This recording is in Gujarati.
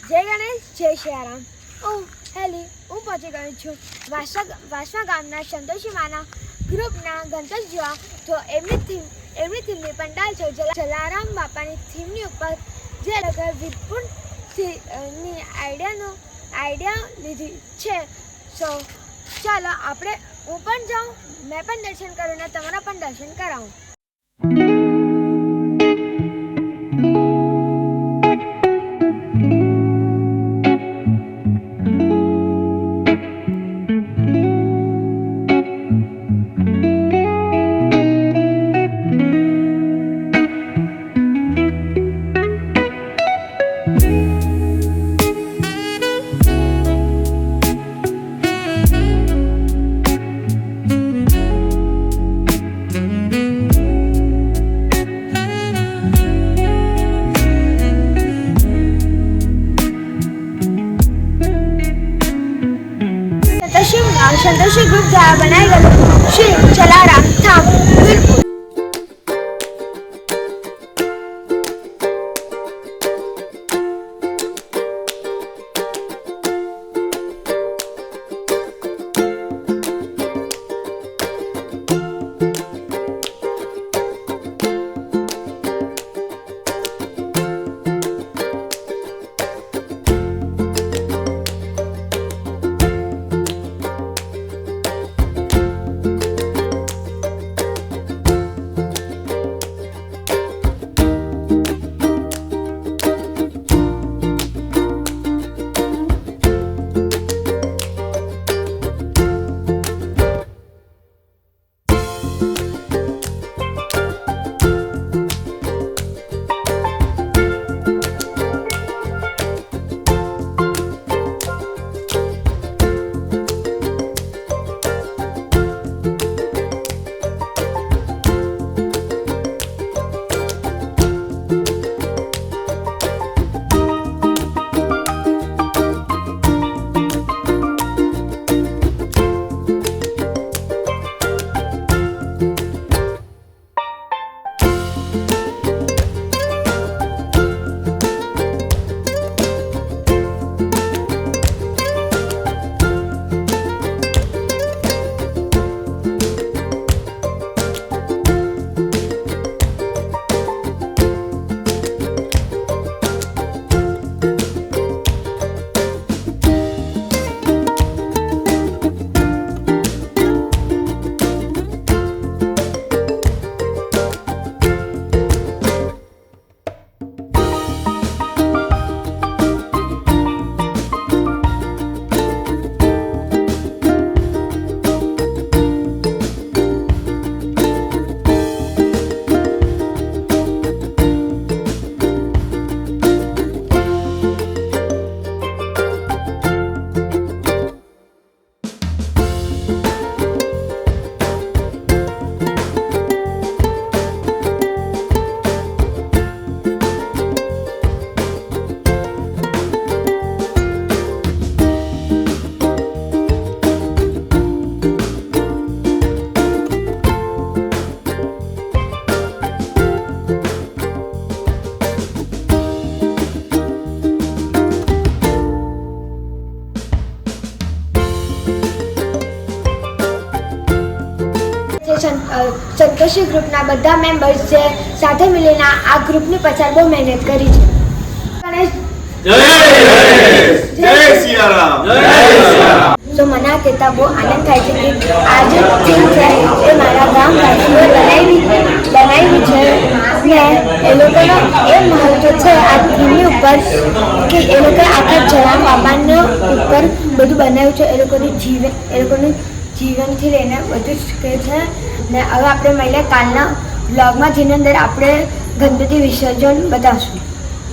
જય ગણેશ, જય સિયારામ. ઓહ હેલી, હું પહોંચી ગઈ છું વાસવા ગામના સંતોષીમાના ગ્રુપના ગણતરી જોવા. તો એમની થીમની પંડાલ છે જલારામ બાપાની થીમની ઉપર જે લોકો વિપુલની આઈડિયા લીધી છે. સો ચાલો હું પણ જાઉં, મેં પણ દર્શન કરું ને તમારા પણ દર્શન કરાવું. संतोषी ग्रुप द्वारा बनाए गए श्री जलाराम धाम वीरपुर. સંતોષી ગ્રુપના બધા મેમ્બર્સ જે સાથે મળીને આ ગ્રુપની પાછળ બહુ મહેનત કરી છે. ગણેશ જય સિયારામ, જય સિયારામ. તો મને આ કહેતા બહુ આનંદ થાય છે કે આ જે થીમ છે એ મારા ગામવાસીઓએ બનાવી છે ને એ લોકોનો એ મહત્વ છે આ થીમની ઉપર કે એ લોકોએ આખા જલારામ બાપાનો ઉપર બધું બનાવ્યું છે. એ લોકોનું જીવનથી લઈને બધું જ કહે છે. ને હવે આપણે મળીએ કાલના બ્લોગમાં, જેની અંદર આપણે ગણપતિ વિસર્જન બતાવશું.